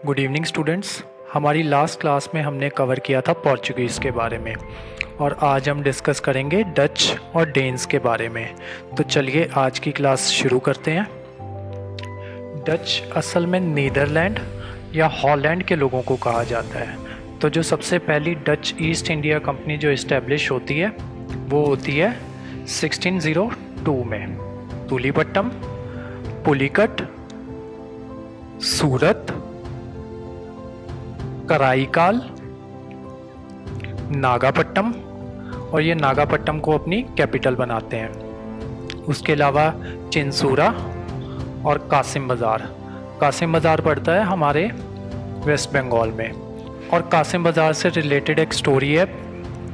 Good evening students. हमारी last class में हमने कवर किया था पोर्चुगीज़ के बारे में और आज हम डिस्कस करेंगे डच और डेन्स के बारे में। तो चलिए आज की क्लास शुरू करते हैं। डच असल में नीदरलैंड या हॉलैंड के लोगों को कहा जाता है। तो जो सबसे पहली डच ईस्ट इंडिया कंपनी जो इस्टेब्लिश होती है वो होती है 1602 में। तुलीपट्टम, पुलिकट, सूरत, कराईकाल, नागापट्टम, और ये नागापट्टम को अपनी कैपिटल बनाते हैं। उसके अलावा चिंसूरा और कासिम बाज़ार। कासिम बाज़ार पड़ता है हमारे वेस्ट बंगाल में। और कासिम बाज़ार से रिलेटेड एक स्टोरी है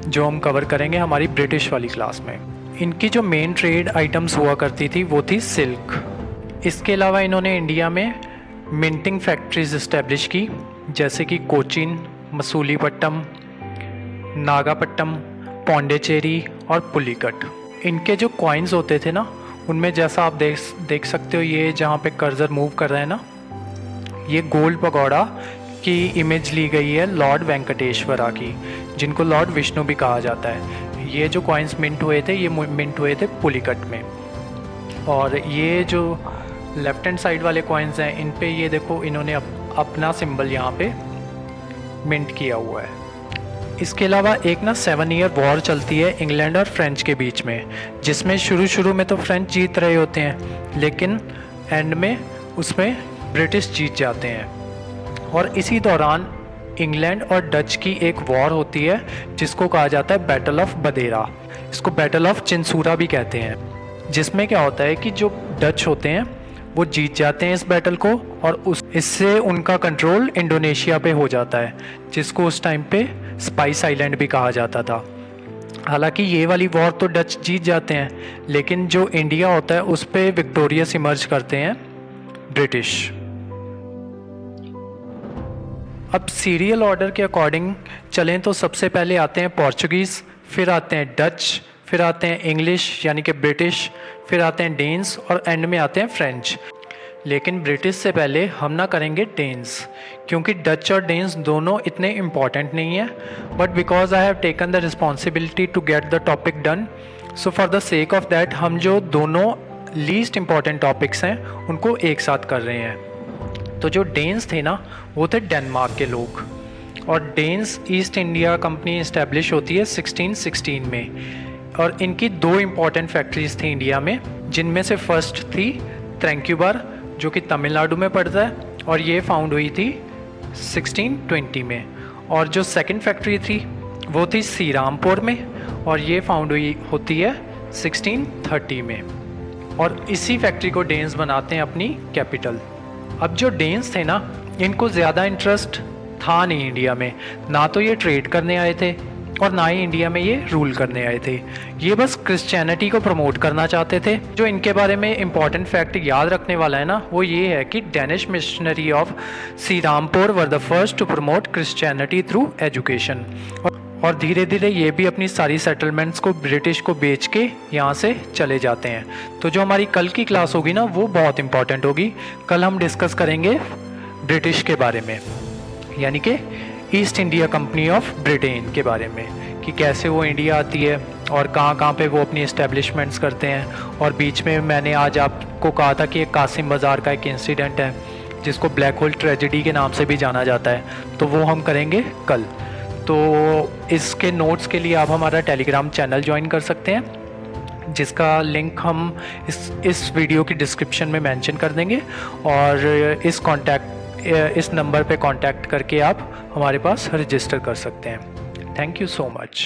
जो हम कवर करेंगे हमारी ब्रिटिश वाली क्लास में। इनकी जो मेन ट्रेड आइटम्स हुआ करती थी वो थी सिल्क। इसके अलावा इन्होंने इंडिया में मिंटिंग फैक्ट्रीज इस्टेब्लिश की, जैसे कि कोचीन, मसूलीपट्टम, नागापट्टम, पौंडीचेरी और पुलिकट। इनके जो कॉइन्स होते थे ना, उनमें जैसा आप देख सकते हो, ये जहाँ पे कर्सर मूव कर रहे हैं ना, ये गोल्ड पगोड़ा की इमेज ली गई है लॉर्ड वेंकटेश्वरा की, जिनको लॉर्ड विष्णु भी कहा जाता है। ये जो कॉइन्स मिंट हुए थे ये मिंट हुए थे पुलिकट में। और ये जो लेफ्ट हैंड साइड वाले कॉइन्स हैं, इन पे ये देखो इन्होंने अपना सिंबल यहाँ पे मिंट किया हुआ है। इसके अलावा एक ना 7 ईयर वॉर चलती है इंग्लैंड और फ्रेंच के बीच में, जिसमें शुरू में तो फ्रेंच जीत रहे होते हैं, लेकिन एंड में उसमें ब्रिटिश जीत जाते हैं। और इसी दौरान इंग्लैंड और डच की एक वॉर होती है जिसको कहा जाता है बैटल ऑफ बदेरा। इसको बैटल ऑफ चिंसूरा भी कहते हैं। जिसमें क्या होता है कि जो डच होते हैं वो जीत जाते हैं इस बैटल को, और इससे उनका कंट्रोल इंडोनेशिया पे हो जाता है, जिसको उस टाइम पे स्पाइस आइलैंड भी कहा जाता था। हालांकि ये वाली वॉर तो डच जीत जाते हैं, लेकिन जो इंडिया होता है उस पे विक्टोरियस इमर्ज करते हैं ब्रिटिश। अब सीरियल ऑर्डर के अकॉर्डिंग चलें तो सबसे पहले आते हैं पोर्चुगीज़, फिर आते हैं डच, फिर आते हैं इंग्लिश यानी कि ब्रिटिश, फिर आते हैं डेन्स और एंड में आते हैं फ्रेंच। लेकिन ब्रिटिश से पहले हम ना करेंगे डेन्स, क्योंकि डच और डेन्स दोनों इतने इम्पॉर्टेंट नहीं है, but because I have taken the responsibility to get the topic done, so for the sake of that हम जो दोनों लीस्ट इम्पॉर्टेंट टॉपिक्स हैं उनको एक साथ कर रहे हैं। तो जो डेन्स थे ना, वो थे डेनमार्क के लोग। और Danes East India Company establish होती है 1616 में। और इनकी 2 इम्पॉर्टेंट फैक्ट्रीज थी इंडिया में, जिनमें से फर्स्ट थी त्रैंक्यूबार, जो कि तमिलनाडु में पड़ता है, और ये फाउंड हुई थी 1620 में। और जो सेकंड फैक्ट्री थी वो थी श्रीरामपुर में, और ये फाउंड होती है 1630 में। और इसी फैक्ट्री को डेन्स बनाते हैं अपनी कैपिटल। अब जो डेन्स थे ना, इनको ज़्यादा इंटरेस्ट था नहीं इंडिया में, ना तो ये ट्रेड करने आए थे और ना ही इंडिया में ये रूल करने आए थे। ये बस क्रिश्चियनिटी को प्रमोट करना चाहते थे। जो इनके बारे में इम्पॉर्टेंट फैक्ट याद रखने वाला है ना, वो ये है कि Danish missionary of Shrirampur were the first to promote Christianity through education. और धीरे धीरे ये भी अपनी सारी सेटलमेंट्स को ब्रिटिश को बेच के यहाँ से चले जाते हैं। तो जो हमारी कल की क्लास होगी ना, वो बहुत इंपॉर्टेंट होगी। कल हम डिस्कस करेंगे ब्रिटिश के बारे में, यानी कि east India company of Britain के बारे में, कि कैसे वो इंडिया आती है और कहाँ पे वो अपनी इस्टेब्लिशमेंट्स करते हैं। और बीच में मैंने आज आपको कहा था कि एक कासिम बाज़ार का एक इंसिडेंट है जिसको ब्लैक होल ट्रेजेडी के नाम से भी जाना जाता है, तो वो हम करेंगे कल। तो इसके नोट्स के लिए आप हमारा टेलीग्राम चैनल ज्वाइन कर सकते हैं, जिसका लिंक हम इस वीडियो की डिस्क्रिप्शन में मेंशन कर देंगे। और इस नंबर पे कांटेक्ट करके आप हमारे पास रजिस्टर कर सकते हैं। Thank you so much.